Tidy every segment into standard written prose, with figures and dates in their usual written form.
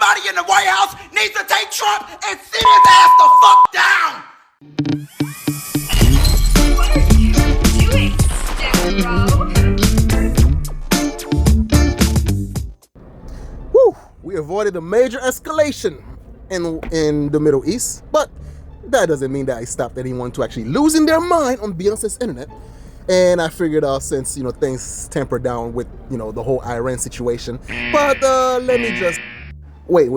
Everybody in the White House needs to take Trump and sit his ass the fuck down. What are you doing, bro? Whew, we avoided a major escalation in the Middle East, but that doesn't mean that I stopped anyone to actually losing their mind on Beyonce's internet. And I figured out since, things tempered down with, the whole Iran situation. But let me just... Wait.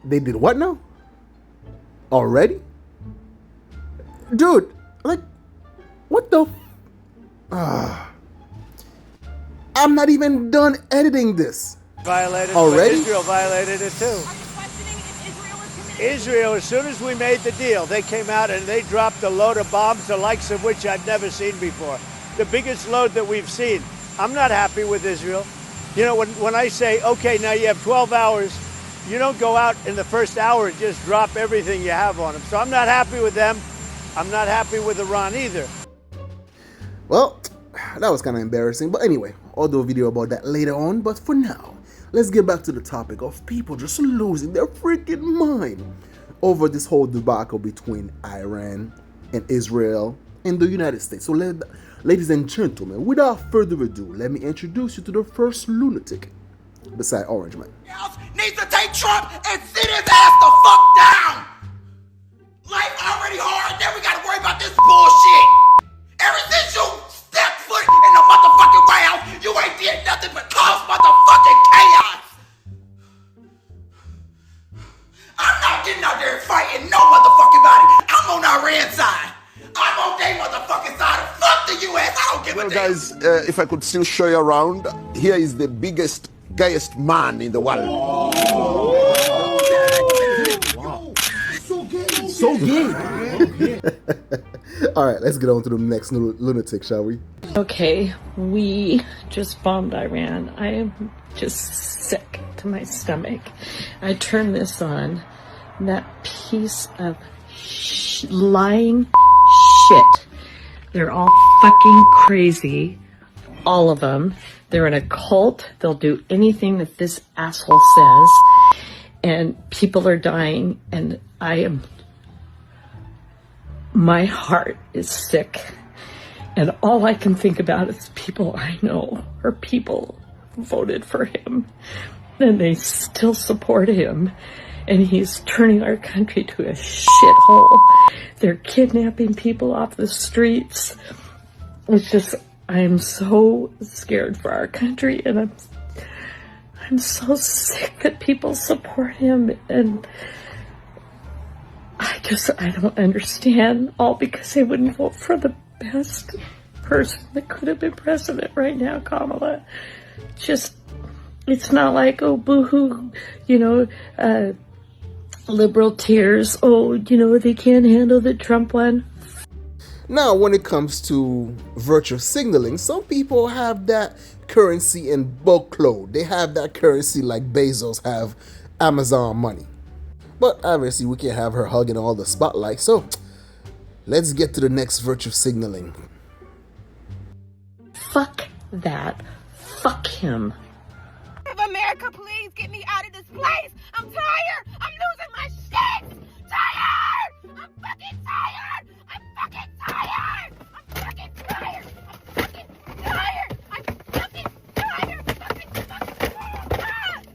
They did what now? Already? Dude, like, what the... I'm not even done editing this. Violated already? Israel violated it too. Israel, as soon as we made the deal, they came out and they dropped a load of bombs, the likes of which I've never seen before. The biggest load that we've seen. I'm not happy with Israel. When I say, okay, now you have 12 hours, you don't go out in the first hour and just drop everything you have on them. So I'm not happy with them. I'm not happy with Iran either. Well, that was kind of embarrassing. But anyway, I'll do a video about that later on. But for now, let's get back to the topic of people just losing their freaking mind over this whole debacle between Iran and Israel and the United States. So ladies and gentlemen, without further ado, let me introduce you to the first lunatic beside Orange Man. Needs to take Trump and sit his ass the fuck down. Life already hard, then we gotta worry about this bullshit. Ever since you stepped foot in the motherfucking White House, you ain't did nothing but cause motherfucking chaos. I'm not getting out there and fighting no motherfucking body. I'm on Iran's side. I'm on their motherfucking side. Fuck the U.S. I don't give a damn. Well, guys, if I could still show you around, here is the biggest, gayest man in the world. Wow. So gay. All right, let's get on to the next lunatic, shall we? Okay, we just bombed Iran. I am just sick to my stomach. I turned this on. That piece of lying shit. They're all fucking crazy. All of them. They're in a cult. They'll do anything that this asshole says. And people are dying. And my heart is sick. And all I can think about is people I know or people who voted for him. And they still support him. And he's turning our country to a shithole. They're kidnapping people off the streets. It's just, I am so scared for our country, and I'm so sick that people support him, and I don't understand, all because they wouldn't vote for the best person that could have been president right now, Kamala. Just, it's not like, oh, boo-hoo, liberal tears, oh, they can't handle the Trump one. Now, when it comes to virtue signaling, some people have that currency in bulk load. They have that currency like Bezos have Amazon money. But obviously, we can't have her hugging all the spotlight. So, let's get to the next virtue signaling. Fuck that. Fuck him. America, please get me out of this place. I'm tired. I'm losing my shit. Tired. I'm fucking tired. I'm fucking tired. I'm fucking tired. I'm fucking tired. I'm fucking tired.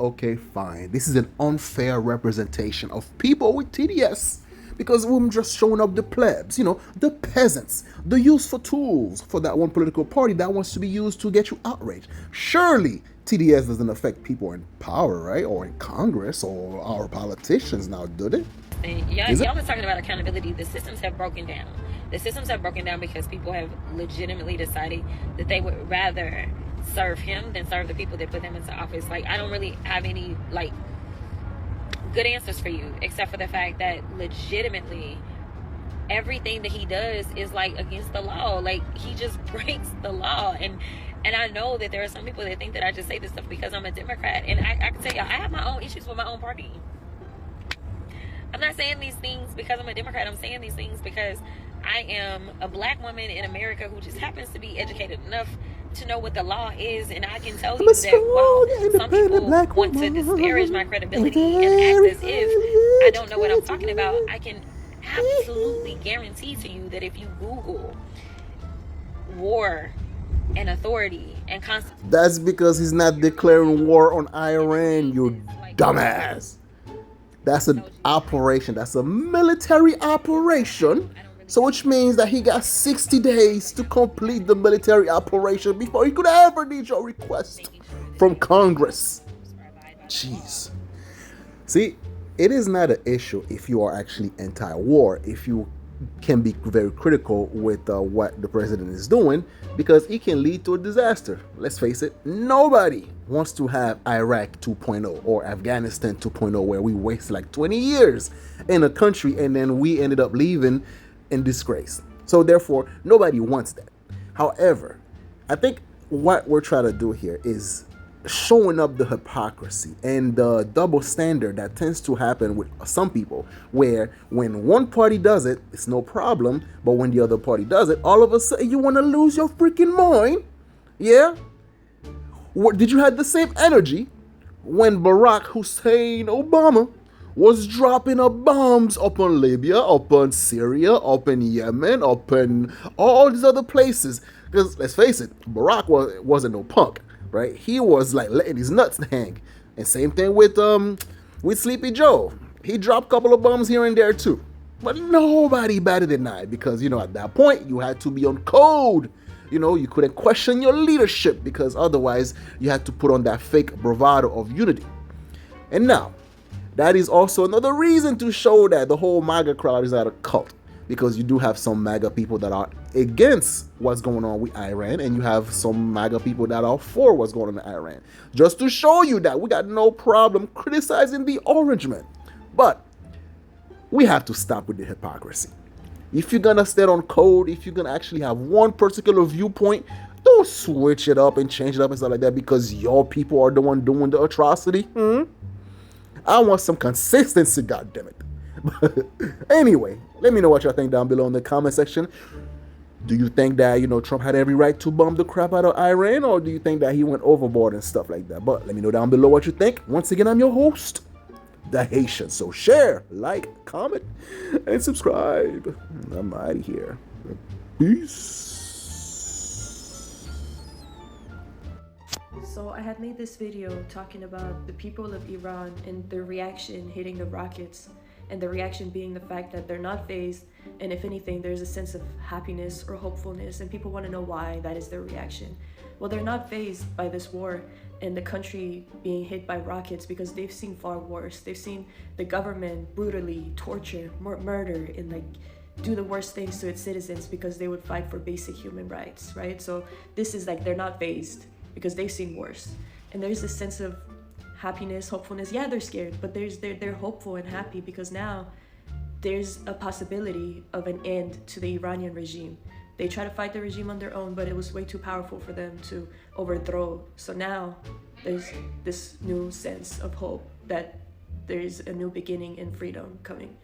Okay, fine. This is an unfair representation of people with TDS. Because we're just showing up the plebs, the peasants, the useful tools for that one political party that wants to be used to get you outraged. Surely TDS doesn't affect people in power, right? Or in Congress or our politicians now, do they? Y'all was talking about accountability. The systems have broken down. The systems have broken down because people have legitimately decided that they would rather serve him than serve the people that put them into office. Like, I don't really have any, good answers for you, except for the fact that legitimately everything that he does is against the law. He just breaks the law. And I know that there are some people that think that I just say this stuff because I'm a Democrat, and I can tell y'all, I have my own issues with my own party. I'm not saying these things because I'm a Democrat. I'm saying these things because I am a black woman in America who just happens to be educated enough to know what the law is, and I can tell I'm you a that while strong, some people independent black want to woman. disparage my credibility and Very act as if I don't know what I'm talking about, I can absolutely guarantee to you that if you Google war and authority and constitution, That's because he's not declaring war on Iran, you dumbass. That's an operation. That's a military operation. So which means that he got 60 days to complete the military operation before he could ever need your request from Congress. Jeez. See, it is not an issue if you are actually anti-war, if you can be very critical with what the president is doing, because it can lead to a disaster. Let's face it, nobody wants to have Iraq 2.0 or Afghanistan 2.0, where we wasted like 20 years in a country and then we ended up leaving in disgrace. So therefore, nobody wants that. However, I think what we're trying to do here is showing up the hypocrisy and the double standard that tends to happen with some people, where when one party does it, it's no problem, but when the other party does it, all of a sudden you want to lose your freaking mind. Yeah? What, did you have the same energy when Barack Hussein Obama was dropping up bombs up on Libya, up on Syria, up in Yemen, up in all these other places? Because let's face it, Barack wasn't no punk, right? He was like letting his nuts hang. And same thing with Sleepy Joe. He dropped a couple of bombs here and there too. But nobody batted an eye because, at that point you had to be on code. You couldn't question your leadership because otherwise you had to put on that fake bravado of unity. And now, that is also another reason to show that the whole MAGA crowd is not a cult, because you do have some MAGA people that are against what's going on with Iran, and you have some MAGA people that are for what's going on in Iran. Just to show you that we got no problem criticizing the Orange Man. But we have to stop with the hypocrisy. If you're gonna stay on code, if you're gonna actually have one particular viewpoint, don't switch it up and change it up and stuff like that because your people are the one doing the atrocity. I want some consistency, goddammit. But anyway, let me know what y'all think down below in the comment section. Do you think that, Trump had every right to bomb the crap out of Iran, or do you think that he went overboard and stuff like that? But let me know down below what you think. Once again, I'm your host, The Haitian. So share, like, comment, and subscribe. I'm out of here. Peace. So I had made this video talking about the people of Iran and their reaction hitting the rockets, and the reaction being the fact that they're not fazed, and if anything there's a sense of happiness or hopefulness, and people want to know why that is their reaction. Well, they're not fazed by this war and the country being hit by rockets because they've seen far worse. They've seen the government brutally torture, murder, and do the worst things to its citizens because they would fight for basic human rights, right? So this is they're not fazed because they've seen worse. And there's this sense of happiness, hopefulness. Yeah, they're scared, but they're hopeful and happy because now there's a possibility of an end to the Iranian regime. They tried to fight the regime on their own, but it was way too powerful for them to overthrow. So now there's this new sense of hope that there's a new beginning and freedom coming.